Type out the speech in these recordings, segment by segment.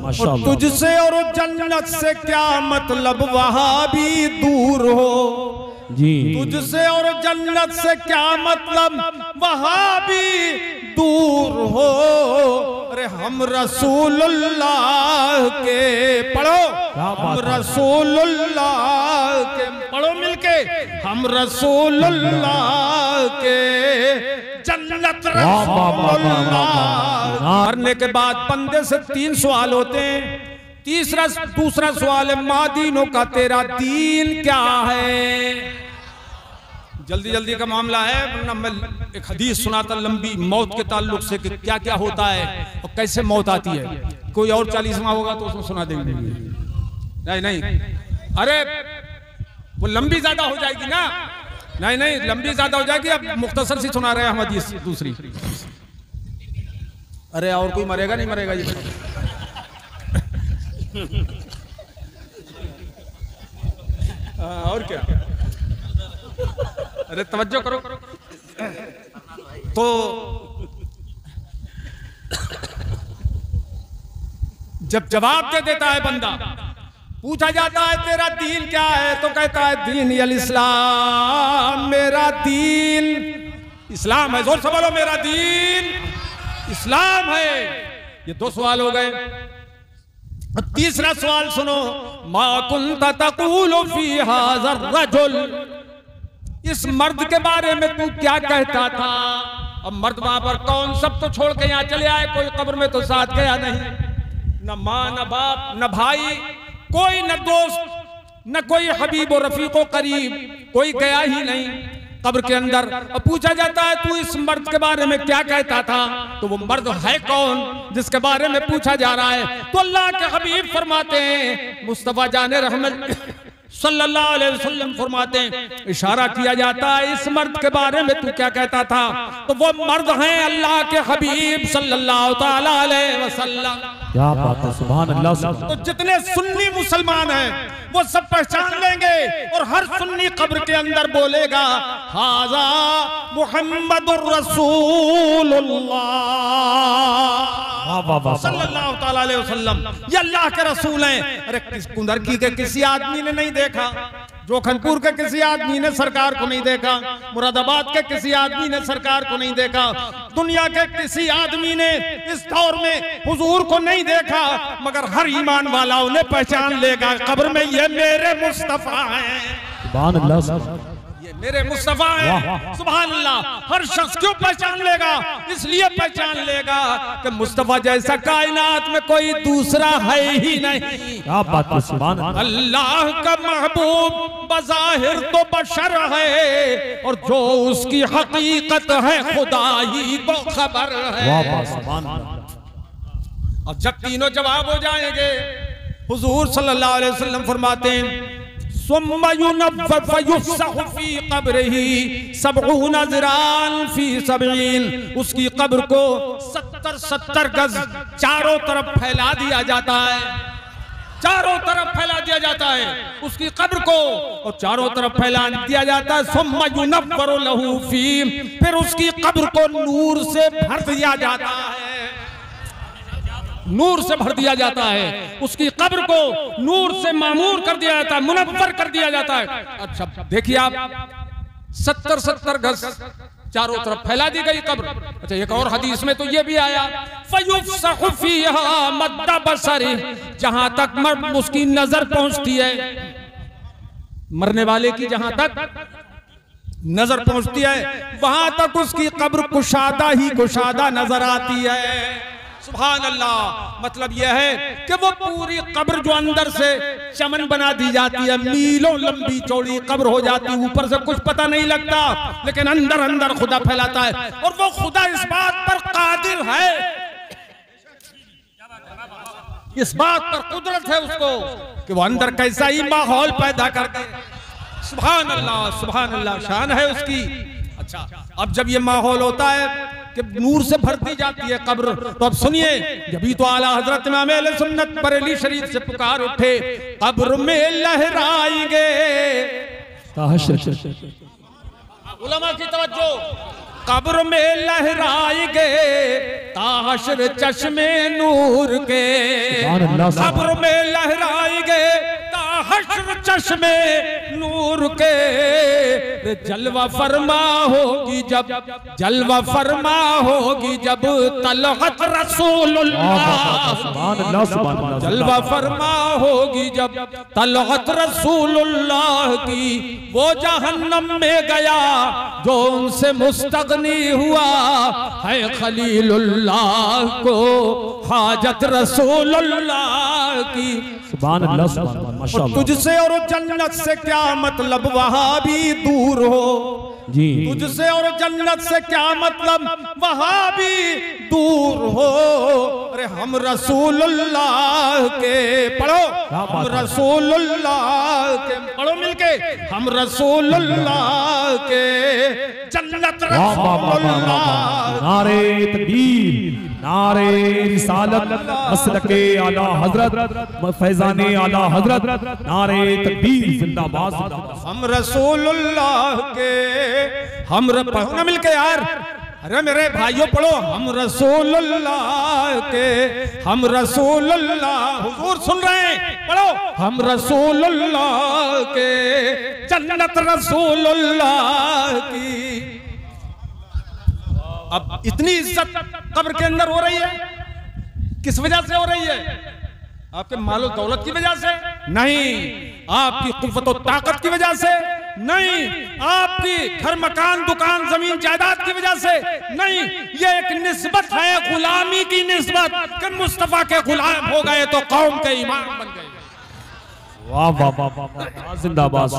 और तुझसे और जन्नत से क्या मतलब वहां भी दूर हो जी। तुझसे और जन्नत से क्या मतलब वहां भी दूर हो। अरे हम रसूलुल्लाह के पढ़ो, हम रसूलुल्लाह के पढ़ो मिलके, हम रसूलुल्लाह के जन्नत रसूलुल्लाह। मरने के बाद बंदे से 3 सवाल होते हैं। दूसरा सवाल है मादीनों का तेरा दीन क्या है। जल्दी जल्दी का मामला है, वरना मैं एक हदीस सुनाता लंबी मौत के ताल्लुक से कि क्या क्या होता है और कैसे मौत आती है। कोई और 40वां होगा तो उसमें सुना देंगे। नहीं, अरे वो लंबी ज्यादा हो जाएगी ना। नहीं, लंबी ज्यादा हो जाएगी। अब मुख्तसर सी सुना रहे हैं हम हदीस दूसरी। अरे और कोई मरेगा नहीं मरेगा ये और क्या। अरे तवज्जो करो। तो जब जवाब दे देता है बंदा, पूछा जाता है तेरा दीन क्या है, तो कहता है दीन अल इस्लाम, मेरा दीन इस्लाम है। जोर से बोलो, मेरा दीन इस्लाम है। ये 2 सवाल हो गए। तीसरा सवाल सुनो, मा कुंता तक़ूलु फी हाज़ा रजुल, इस मर्द के बारे में तू क्या कहता था। अब मर्द वहां पर कौन, सब तो छोड़ के यहाँ चले आए, कोई कब्र में तो साथ गया नहीं, न माँ न बाप न भाई, कोई न दोस्त न कोई हबीब और रफीको करीब, कोई गया ही नहीं कब्र के अंदर। अब पूछा जाता है तू इस मर्द के बारे में क्या कहता था, तो वो मर्द है कौन जिसके बारे में पूछा जा रहा है। तो अल्लाह के हबीब फरमाते हैं, मुस्तफा जाने रहमत सल्लल्लाहु अलैहि वसल्लम फरमाते हैं, इशारा किया जाता है इस मर्द के बारे में तू क्या कहता था, तो वो मर्द हैं अल्लाह के हबीब सल्लल्लाहु ताला अलैहि वसल्लम। क्या बात है, सुभान अल्लाह। तो जितने सुन्नी मुसलमान हैं वो सब पहचान लेंगे और हर सुन्नी कब्र के अंदर बोलेगा हाजा मुहम्मदुर रसूलुल्लाह सल्लल्लाहु ताला अलैहि वसल्लम, ये अल्लाह के रसूल हैं। अरे कुंदरकी के किसी आदमी ने नहीं देखा, जोखनपुर के किसी आदमी ने सरकार को नहीं देखा, मुरादाबाद के किसी आदमी ने सरकार को नहीं देखा, दुनिया के किसी आदमी ने इस दौर में हुजूर को नहीं देखा, मगर हर ईमान वाला उन्हें पहचान लेगा कब्र में, ये मेरे मुस्तफा हैं, सुभान अल्लाह, ये मेरे मुस्तफा हैं, सुभान अल्लाह। हर शख्स क्यों पहचान लेगा, इसलिए पहचान लेगा कि मुस्तफा जैसा कायनात में कोई दूसरा है ही नहीं। क्या बात है, सुभान अल्लाह का महबूब बज़ाहिर तो बशर है और जो उसकी हकीकत है खुदा ही को खबर है। अब जब तीनों जवाब हो जाएंगे, हुजूर सल्लल्लाहु अलैहि वसल्लम फरमाते हैं सुम्मा युनफ़्फ़ फ़युफ़्सह फ़ी क़ब्रिही सबऊन ज़िरान फ़ी सबईन, उसकी कब्र को 70 गज चारों तरफ फैला दिया जाता है, चारों तरफ फैला दिया जाता है उसकी कब्र को, और चारों तरफ फैला दिया जाता है। सुम्मा युनव्वरु लहू फ़ी, फिर उसकी कब्र को नूर से भर दिया जाता है, नूर से भर दिया जाता है, उसकी कब्र को नूर से मामूर कर दिया जाता है, मुनव्वर कर दिया जाता है। अच्छा देखिए आप, 70 गज चारों तरफ फैला दी गई कब्र। अच्छा एक और हदीस में तो ये भी आया फयुफ़्सहु फ़ीहा मद्दा बसरी, जहां तक उसकी नजर पहुंचती है, मरने वाले की जहां तक नजर पहुंचती है वहां तक उसकी कब्र कुशादा ही कुशादा नजर आती है। सुभान अल्लाह। मतलब यह है कि वो पूरी कब्र जो अंदर से चमन बना दी जाती है, मीलों लंबी चौड़ी कब्र हो जाती है, ऊपर से कुछ पता नहीं लगता, लेकिन अंदर अंदर खुदा फैलाता है, और वो खुदा इस बात पर कादिर है, इस बात पर कुदरत है उसको कि वो अंदर कैसा ही माहौल पैदा कर दे। सुभान अल्लाह, सुभान अल्लाह, शान है उसकी। अच्छा अब जब ये माहौल होता है कि नूर से भरती जाती है कब्र, तो अब सुनिए, जभी तो आला हजरत इमाम अहले सुन्नत बरेली शरीफ से पुकार उठे, कब्र में लहराएंगे। उलमा की तवज्जो, कब्र में लहराएंगे ताहशर चश्मे नूर के, कब्र में लहराएंगे ताहशर चश्मे नूर के। जलवा फरमा होगी जब, जलवा फरमा होगी जब तलहत रसूलुल्लाह, जलवा फरमा होगी जब तलहत रसूलुल्लाह की। वो जहन्नम में गया जो उनसे मुस्तगनी हुआ है, खलीलुल्लाह को हाजत रसूलुल्लाह की। सुभान अल्लाह, सुभान अल्लाह। और तुझसे और जन्नत से क्या मतलब, वहां भी दूर हो जी। तुझसे और जन्नत से क्या मतलब, वहां भी दूर हो। अरे हम रसूलुल्लाह के, पढ़ो हम रसूलुल्लाह के, पढ़ो मिलके, हम रसूलुल्लाह के, जन्नत रसूलुल्लाह। नारे तकबीर, नारे रिसालत, मसलके आला हजरत, फैजाने आला हजरत, नारे तकबीर जिंदाबाद जिंदाबाद। हम रसूलुल्लाह के, हम पढ़ो ना मिलके यार, अरे मेरे भाइयों पढ़ो, हम रसूलुल्लाह के, हम रसूलुल्लाह, हुजूर सुन रहे हैं, पढ़ो हम रसूलुल्लाह के, जन्नत रसूलुल्लाह की। अब इतनी इज्जत कब्र के अंदर हो रही है, किस वजह से हो रही है? आपके मालो दौलत की वजह से नहीं, आपकी कुव्वत और ताकत की वजह से नहीं, आपकी घर मकान दुकान जमीन जायदाद की वजह से नहीं। ये एक निस्बत है, गुलामी की निस्बत, कि मुस्तफा के गुलाम हो गए तो कौम के इमाम बन गए। वाह वाह वाह वाह, जिंदाबाद।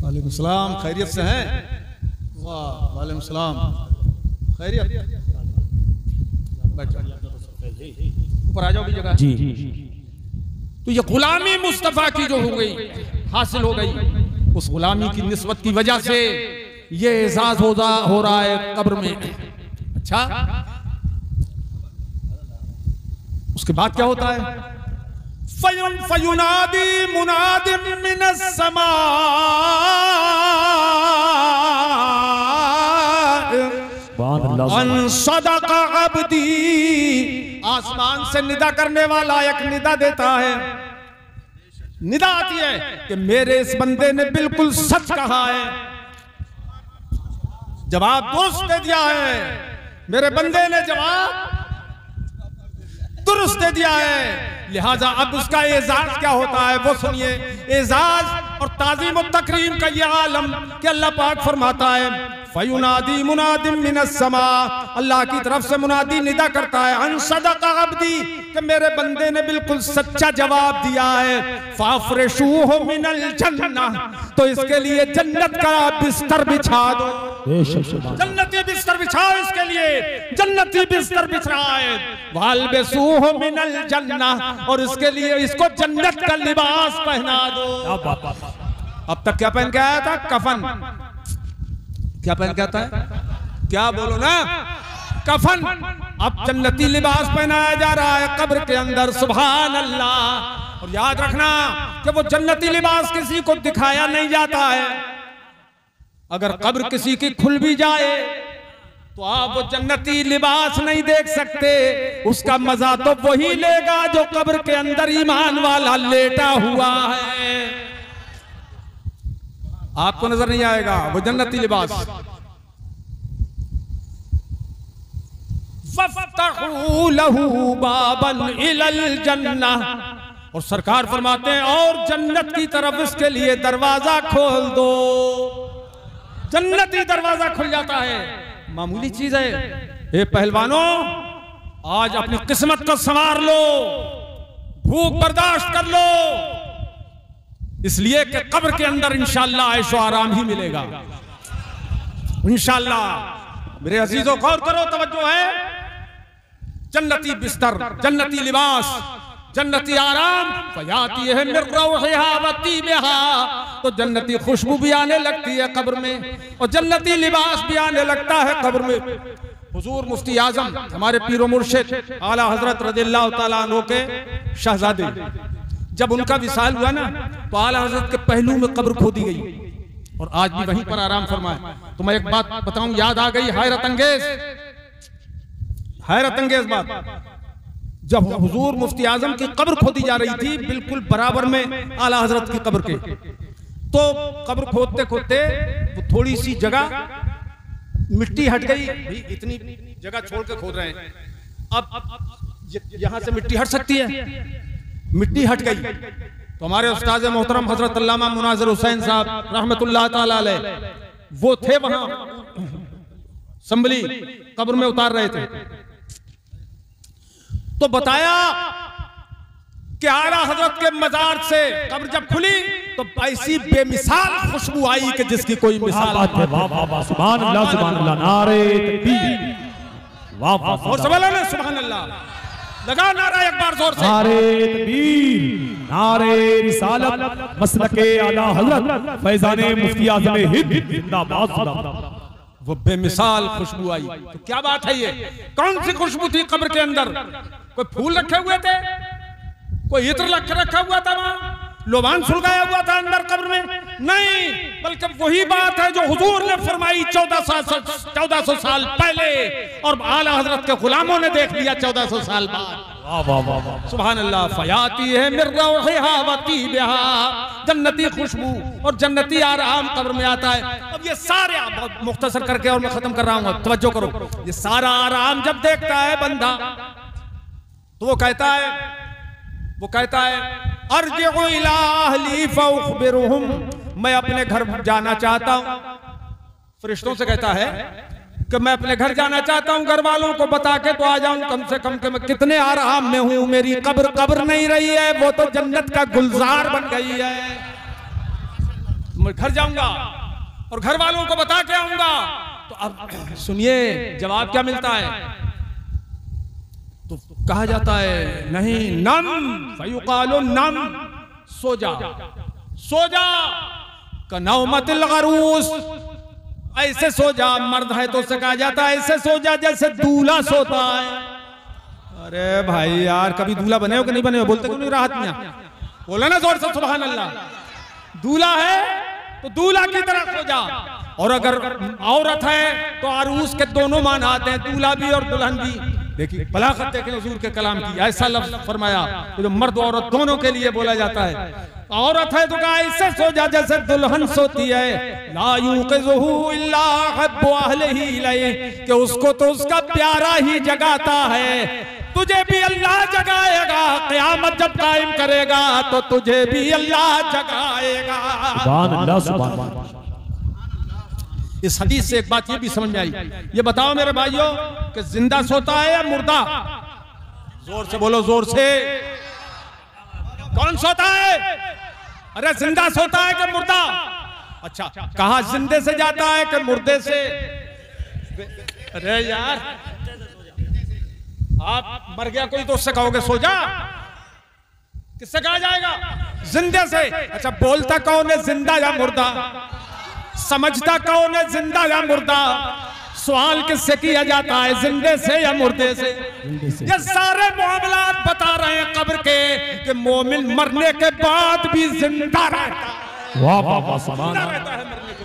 वालेकुम सलाम, खैरियत से हैं? वाह वालेकुम सलाम, खैरियत। ऊपर आ जाओ भी जगह जी। तो ये गुलामी मुस्तफा की जो हो गई, हासिल हो गई, उस गुलामी की निस्बत की वजह से ये एहसास हो रहा है कब्र में। अच्छा, उसके बाद क्या होता है? फयुनादी मुनादिम मिनस समा, सदका अब्दी, आसमान से निदा करने वाला एक निदा देता है, निदा आती है कि मेरे इस बंदे ने बिल्कुल सच कहा है, जवाब दुरुस्त दे दिया है, मेरे बंदे ने जवाब दुरुस्त दे दिया है। लिहाजा अब उसका एजाज क्या होता है वो सुनिए। एजाज और ताजीम और तकरीम का ये आलम कि अल्लाह पाक फरमाता है फयुनादी मुनादिम मिनस समा, अल्लाह की तरफ से मुनादी निदा करता है, अन सदका अब्दी, कि मेरे बंदे ने बिल्कुल सच्चा जवाब दिया है। फाफरिशूहु मिनल जन्नह, तो इसके लिए जन्नत का बिस्तर बिछा दो, जन्नती बिस्तर बिछाओ इसके लिए, जन्नती बिस्तर बिछ रहा है। वालबिसूहु मिनल जन्नह, और इसके लिए इसको जन्नत का लिबास पहना दो। अब तक क्या पहन के आया था? कफन। क्या पहन के आता है? क्या बोलो ना, कफन। अब जन्नती लिबास पहनाया जा रहा है कब्र के अंदर, सुभान अल्लाह। और याद रखना कि वो जन्नती लिबास किसी को दिखाया नहीं जाता है। अगर कब्र किसी की खुल भी जाए तो आप वो जन्नती लिबास नहीं देख सकते, उसका मजा तो वही लेगा जो कब्र के अंदर ईमान वाला लेटा हुआ है। आपको नजर नहीं आएगा वो जन्नती लिबास। वफ्तहू लहू बाबन इलल जन्नह, और सरकार फरमाते हैं और जन्नत की तरफ इसके लिए दरवाजा खोल दो। जन्नती दरवाजा खुल जाता है, मामूली चीज है। ए पहलवानों, आज अपनी किस्मत को संवार लो, भूख बर्दाश्त कर लो, इसलिए कि कब्र के अंदर इंशाअल्लाह ऐशो आराम ही मिलेगा इंशाअल्लाह। मेरे अजीजों गौर करो, तवज्जो है। जन्नती बिस्तर, जन्नती लिबास, जन्नती आराम, फयाती है मिर रौहिहा व तीबिहा, तो जन्नती खुशबू भी आने लगती है कब्र में, और जन्नती लिबास भी आने लगता है कब्र में। हुजूर मुफ्ती आजम हमारे पीरो मुर्शिद आला हजरत रज़ियल्लाहु ताला अन्हु के शहजादे, जब उनका विसाल हुआ ना, तो आला हजरत के पहलू में कब्र खोदी गई। और आज भी वहीं पर आराम फरमाए। तो मैं एक बात बताऊं, याद आ गई, हैरत अंगेज बात। जब हुजूर मुफ्ती आजम की कब्र खोदी जा रही थी, बिल्कुल बराबर में आला हजरत की कब्र के, तो कब्र खोदते खोदते वो थोड़ी सी जगह मिट्टी हट गई। भी इतनी जगह छोड़ के खोद रहे हैं, अब यहां से मिट्टी हट सकती है, मिट्टी हट गई। तो हमारे उस्ताद मोहतरम हजरत अल्लामा मुनाज़िर हुसैन साहब रहमतुल्लाह ताला अलैह, वो थे वहां, संभली कब्र में उतार रहे थे। तो बताया कि आला हजरत के मजार से कब्र जब खुली तो ऐसी बेमिसाल खुशबू आई कि जिसकी कोई मिसाल नहीं। वाह वाह वाह, सुभान अल्लाह सुभान अल्लाह, नारे तकबीर, वाह वाह, और सुभान अल्लाह सुभान अल्लाह, लगा नारा एक बार जोर से, नारे तकबीर, नारे रिसालत, मसलके आला हजरत फैजाने मुफ्ती आज़म हिंद जिंदाबाद जिंदाबाद। वो बेमिसाल खुशबू आई। तो क्या बात है ये, कौन सी खुशबू थी कब्र के अंदर? कोई फूल रखे हुए थे, कोई इत्र रखा हुआ था, वहां लोबान सुलगाया हुआ था अंदर कब्र में? नहीं, बल्कि वही बात है जो हुजूर ने फरमाई 1400 साल पहले, और आला हजरत के गुलामों ने देख लिया 1400 साल बाद। वाह वाह वाह वाह, सुभान अल्लाह। फयाती है मिर्रौहिहा वती बिहा, जन्नती खुशबू और जन्नती आराम कब्र में आता है। अब ये सारे, मुख्तसर करके और मैं खत्म कर रहा हूं, तवज्जो करो, ये सारा आराम जब देखता है बंदा तो वो कहता है अर्जिउ इला अहली फउखबिरुहुम, मैं अपने घर जाना चाहता हूं। फरिश्तों से कहता है कि मैं अपने घर जाना चाहता हूं, घर वालों को बता के तो आ जाऊं कम से कम कि मैं कितने आराम में हूं। मेरी कब्र नहीं रही है, वो तो जन्नत का गुलजार बन गई है। मैं घर जाऊंगा और घर वालों को बता के आऊंगा। तो अब सुनिए जवाब क्या मिलता है। तो कहा जाता है नहीं, नम फयुकालो नम, सो जा कनौमतिल गरूस, ऐसे सो जा। मर्द है तो उससे कहा जाता है ऐसे सो जा जैसे दूल्हा सोता है। अरे भाई यार, कभी दूल्हा बने हो कि नहीं बने हो? बोलते क्यों नहीं राहत में? बोला ना जोर से सुभान अल्लाह। दूल्हा है तो दूल्हा की तरह सो जा, और अगर औरत है तो अरूस के दोनों मान आते हैं, दूल्हा भी और दुल्हन भी। देखिए बलागत देखें हुजूर के कलाम की, ऐसा लफ्ज फरमाया जो मर्द औरत दोनों के लिए बोला जाता है। औरत है तो कहा ऐसे सो जा जैसे दुल्हन सोती है। ला यूक़िज़ुहु इल्ला हब्बु अहलिही इलैहि, कि उसको तो उसका प्यारा ही जगाता है। तुझे भी अल्लाह जगाएगा, क़यामत जब कायम करेगा तो तुझे भी अल्लाह जगाएगा। सुभान अल्लाह सुभान अल्लाह। इस हदीस से एक बात ये भी समझ में आई। ये बताओ मेरे भाइयों कि जिंदा सोता है या मुर्दा? जोर से बोलो, जोर से। कौन सोता है? अरे जिंदा सोता है कि मुर्दा? अच्छा, कहा जिंदे से जाता है कि मुर्दे से? अरे यार, आप मर गया कोई तो उससे कहोगे सो जा? किससे कहा जाएगा? जिंदे से। अच्छा, बोलता कौन है, जिंदा या मुर्दा? समझता कौन है, जिंदा या मुर्दा? सवाल किससे किया जाता है, जिंदे से या मुर्दे से? ये सारे मामलात बता रहे हैं कब्र के कि मोमिन मरने के बाद भी जिंदा रहता है। वाह वाह वाह, सुभान रहता है मरने के